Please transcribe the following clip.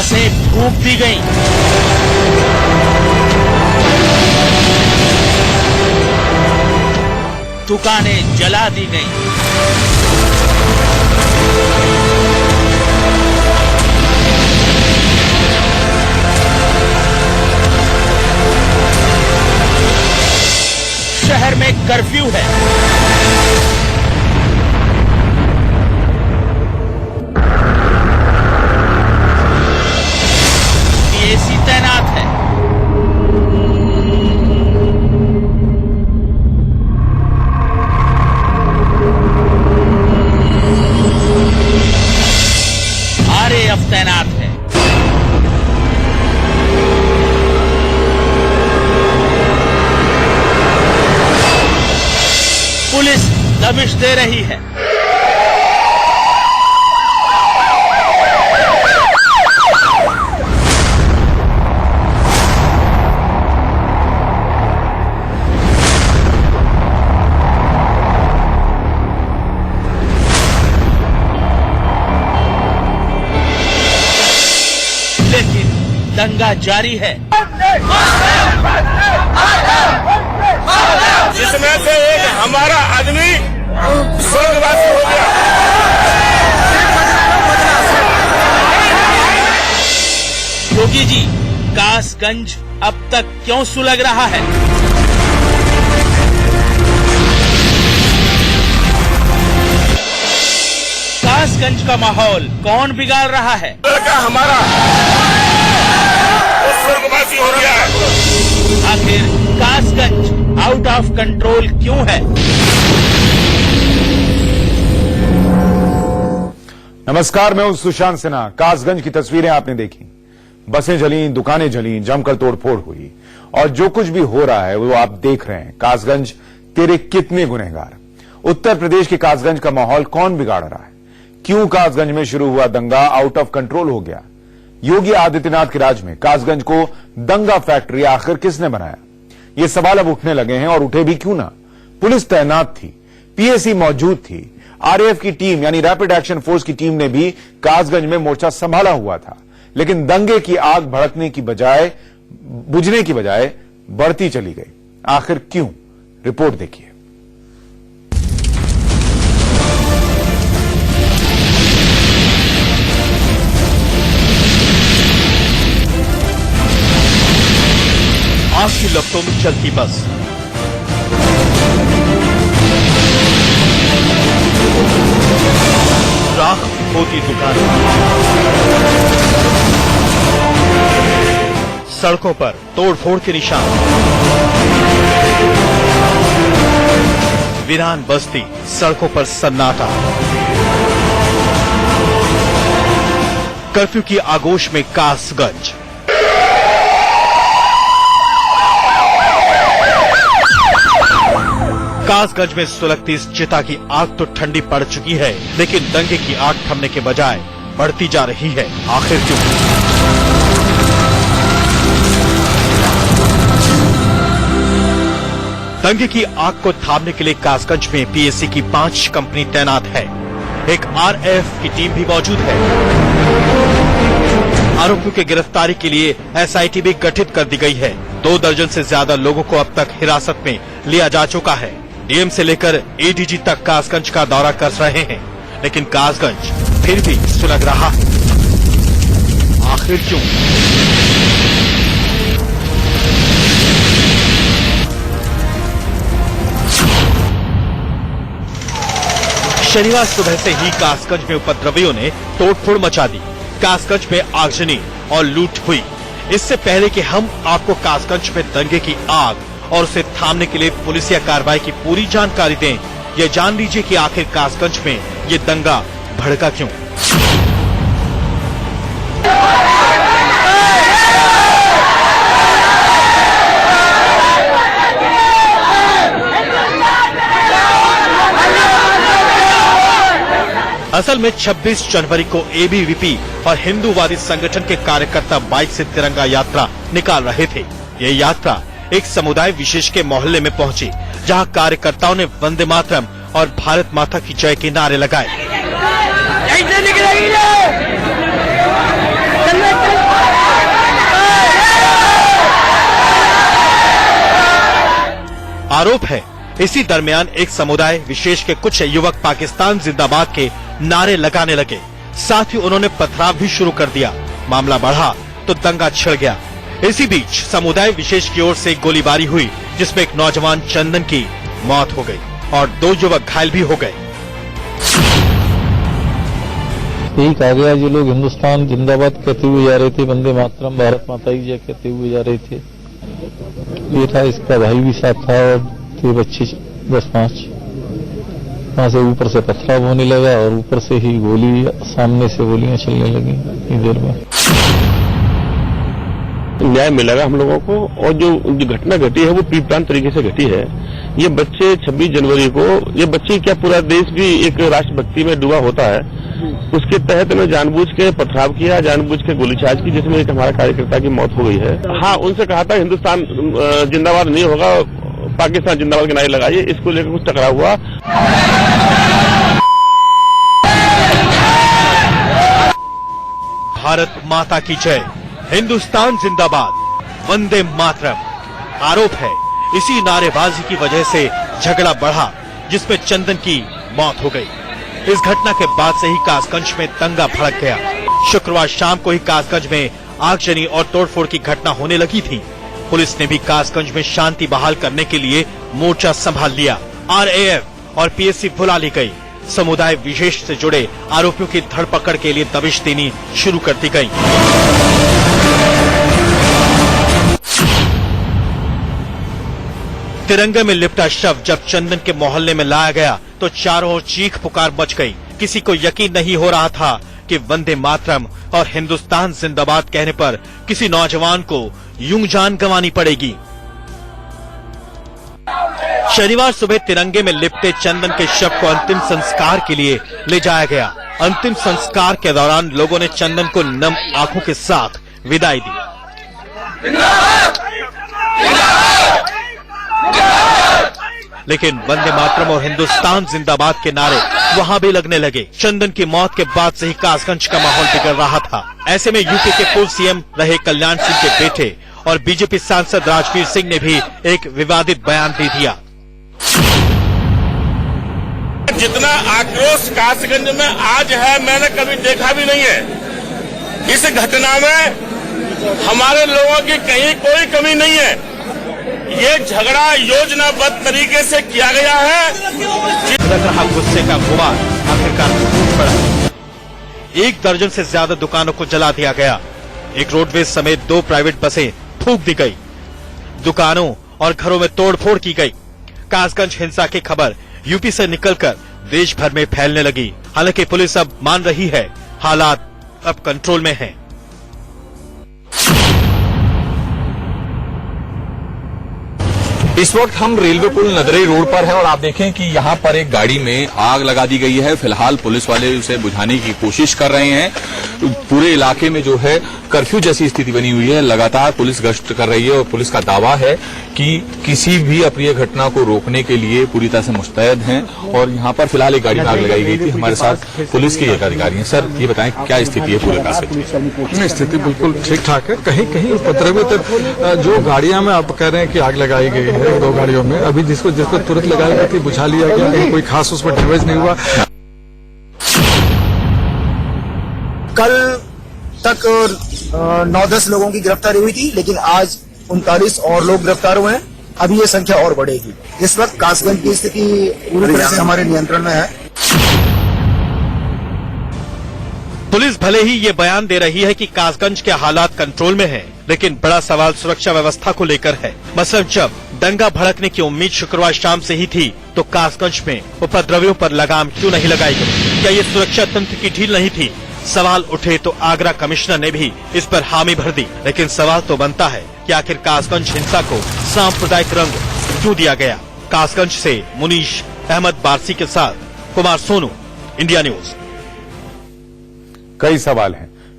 बसें फूंक दी गईं। दुकानें जला दी गईं। शहर में कर्फ्यू है। पीएसी तैनात है। आरएएफ तैनात है। पुलिस दबिश दे रही है। लेकिन दंगा जारी है। जिसमें से एक हमारा आदमी स्वर्गवासी हो गया। योगी जी, कासगंज अब तक क्यों सुलग रहा है? कासगंज का माहौल कौन बिगाड़ रहा है? लड़का हमारा स्वर्गवासी हो गया है। आखिर कासगंज आउट ऑफ कंट्रोल क्यों है? नमस्कार, मैं हूं सुशांत सिन्हा। कासगंज की तस्वीरें आपने देखी। बसें जली, दुकानें जली, जमकर तोड़फोड़ हुई और जो कुछ भी हो रहा है वो आप देख रहे हैं। कासगंज तेरे कितने गुनहगार। उत्तर प्रदेश के कासगंज का माहौल कौन बिगाड़ रहा है? क्यों कासगंज में शुरू हुआ दंगा आउट ऑफ कंट्रोल हो गया? योगी आदित्यनाथ के राज में कासगंज को दंगा फैक्ट्री आखिर किसने बनाया? ये सवाल अब उठने लगे हैं और उठे भी क्यों ना। पुलिस तैनात थी, पीएसी मौजूद थी, आरएएफ की टीम यानी रैपिड एक्शन फोर्स की टीम ने भी कासगंज में मोर्चा संभाला हुआ था, लेकिन दंगे की आग बुझने की बजाय बढ़ती चली गई। आखिर क्यों? रिपोर्ट देखिए। आग की लपटों में चलती बस, राख होती दुकान, सड़कों पर तोड़फोड़ के निशान, वीरान बस्ती, सड़कों पर सन्नाटा। कर्फ्यू की आगोश में कासगंज। कासगंज में सुलगती इस चिता की आग तो ठंडी पड़ चुकी है, लेकिन दंगे की आग थमने के बजाय बढ़ती जा रही है। आखिर क्यों? दंगे की आग को थामने के लिए कासगंज में पीएसी की 5 कंपनी तैनात है। एक आरएएफ की टीम भी मौजूद है। आरोपियों की गिरफ्तारी के लिए एसआईटी भी गठित कर दी गई है। 2 दर्जन से ज्यादा लोगों को अब तक हिरासत में लिया जा चुका है। डीएम से लेकर एडीजी तक कासगंज का दौरा कर रहे हैं, लेकिन कासगंज फिर भी सुलग रहा है। आखिर क्यों? शनिवार सुबह से ही कासगंज में उपद्रवियों ने तोड़फोड़ मचा दी। कासगंज में आगजनी और लूट हुई। इससे पहले कि हम आपको कासगंज में दंगे की आग और उसे थामने के लिए पुलिसिया कार्रवाई की पूरी जानकारी दें, ये जान लीजिए कि आखिर कासगंज में ये दंगा भड़का क्यों। असल में 26 जनवरी को एबीवीपी और हिंदूवादी संगठन के कार्यकर्ता बाइक से तिरंगा यात्रा निकाल रहे थे। ये यात्रा एक समुदाय विशेष के मोहल्ले में पहुंची, जहां कार्यकर्ताओं ने वंदे मातरम और भारत माता की जय के नारे लगाए। आरोप है इसी दरमियान एक समुदाय विशेष के कुछ युवक पाकिस्तान जिंदाबाद के नारे लगाने लगे। साथ ही उन्होंने पथराव भी शुरू कर दिया। मामला बढ़ा तो दंगा छिड़ गया। इसी बीच समुदाय विशेष की ओर से गोलीबारी हुई, जिसमें एक नौजवान चंदन की मौत हो गई और 2 युवक घायल भी हो गए। यही कहा गया, जो लोग हिंदुस्तान जिंदाबाद कहते हुए जा रहे थे, वंदे मातरम भारत माता की जय कहते हुए जा रहे थे, ये था, इसका भाई भी साथ था और थे बच्चे 10-5। वहां से ऊपर से पथराव होने लगा और ऊपर से ही गोली, सामने से गोलियां चलने लगी इतनी देर में। न्याय मिलेगा हम लोगों को, और जो घटना घटी है वो प्री प्लान तरीके से घटी है। ये बच्चे 26 जनवरी को, ये बच्चे क्या पूरा देश भी एक राष्ट्रभक्ति में डूबा होता है, उसके तहत इन्होंने जानबूझ के पथराव किया, जानबूझ के गोलीचार्ज की, जिसमें एक हमारा कार्यकर्ता की मौत हो गई है। हाँ, उनसे कहा था हिंदुस्तान जिंदाबाद नहीं होगा, पाकिस्तान जिंदाबाद के नारे लगाइए, इसको लेकर कुछ टकराव हुआ। भारत माता की जय, हिंदुस्तान जिंदाबाद, वंदे मातरम। आरोप है इसी नारेबाजी की वजह से झगड़ा बढ़ा, जिसमें चंदन की मौत हो गई। इस घटना के बाद से ही कासगंज में दंगा भड़क गया। शुक्रवार शाम को ही कासगंज में आगजनी और तोड़फोड़ की घटना होने लगी थी। पुलिस ने भी कासगंज में शांति बहाल करने के लिए मोर्चा संभाल लिया। RAF और PSC बुला ली गई। समुदाय विशेष से जुड़े आरोपियों की धरपकड़ के लिए दबिश देनी शुरू कर दी गई। तिरंगे में लिपटा शव जब चंदन के मोहल्ले में लाया गया तो चारों ओर चीख पुकार मच गई। किसी को यकीन नहीं हो रहा था कि वंदे मातरम और हिंदुस्तान जिंदाबाद कहने पर किसी नौजवान को यूं जान गंवानी पड़ेगी। शनिवार सुबह तिरंगे में लिपटे चंदन के शव को अंतिम संस्कार के लिए ले जाया गया। अंतिम संस्कार के दौरान लोगों ने चंदन को नम आंखों के साथ विदाई दी। लेकिन वंदे मातरम और हिंदुस्तान जिंदाबाद के नारे वहां भी लगने लगे। चंदन की मौत के बाद से ही कासगंज का माहौल बिगड़ रहा था। ऐसे में यूपी के पूर्व CM रहे कल्याण सिंह के बेटे और बीजेपी सांसद राजवीर सिंह ने भी एक विवादित बयान दे दिया। जितना आक्रोश कासगंज में आज है, मैंने कभी देखा भी नहीं है। इस घटना में हमारे लोगों की कहीं कोई कमी नहीं है। ये झगड़ा योजनाबद्ध तरीके से किया गया है। लग रहा गुस्से का गुबार आखिरकार फूट पड़ा। 1 दर्जन से ज्यादा दुकानों को जला दिया गया। एक रोडवेज समेत 2 प्राइवेट बसें फूंक दी गई। दुकानों और घरों में तोड़फोड़ की गई। कासगंज हिंसा की खबर यूपी से निकलकर देश भर में फैलने लगी। हालांकि पुलिस अब मान रही है हालात अब कंट्रोल में हैं। इस वक्त हम रेलवे पुल नदरई रोड पर हैं और आप देखें कि यहाँ पर एक गाड़ी में आग लगा दी गई है। फिलहाल पुलिस वाले उसे बुझाने की कोशिश कर रहे हैं। पूरे इलाके में जो है कर्फ्यू जैसी स्थिति बनी हुई है। लगातार पुलिस गश्त कर रही है और पुलिस का दावा है कि किसी भी अप्रिय घटना को रोकने के लिए पूरी तरह से मुस्तैद हैं। और यहाँ पर फिलहाल एक गाड़ी में आग लगाई गई थी। हमारे साथ पुलिस के एक अधिकारी हैं। सर, ये बताएं क्या स्थिति है पूरे कासगंज में? स्थिति बिल्कुल ठीक ठाक है। कहीं कहीं उपद्रवित जो गाड़ियां में आप कह रहे हैं कि आग लगाई गई है, 2 गाड़ियों में, अभी जिसको तुरंत लगाई गई थी बुझा लिया गया। कहीं कोई खास उसमें डैमेज नहीं हुआ। कल तक 9-10 लोगों की गिरफ्तारी हुई थी, लेकिन आज 39 और लोग गिरफ्तार हुए हैं। अभी ये संख्या और बढ़ेगी। इस वक्त कासगंज की स्थिति पूरी तरह से हमारे नियंत्रण में है। पुलिस भले ही ये बयान दे रही है कि कासगंज के हालात कंट्रोल में हैं, लेकिन बड़ा सवाल सुरक्षा व्यवस्था को लेकर है। मसलन जब दंगा भड़कने की उम्मीद शुक्रवार शाम से ही थी, तो कासगंज में उपद्रवियों पर लगाम क्यों नहीं लगाई गई? क्या ये सुरक्षा तंत्र की ढील नहीं थी? सवाल उठे तो आगरा कमिश्नर ने भी इस पर हामी भर दी। लेकिन सवाल तो बनता है कि आखिर कासगंज हिंसा को सांप्रदायिक रंग क्यों दिया गया? कासगंज से मुनीश अहमद बारसी के साथ कुमार सोनू, इंडिया न्यूज। कई सवाल हैं।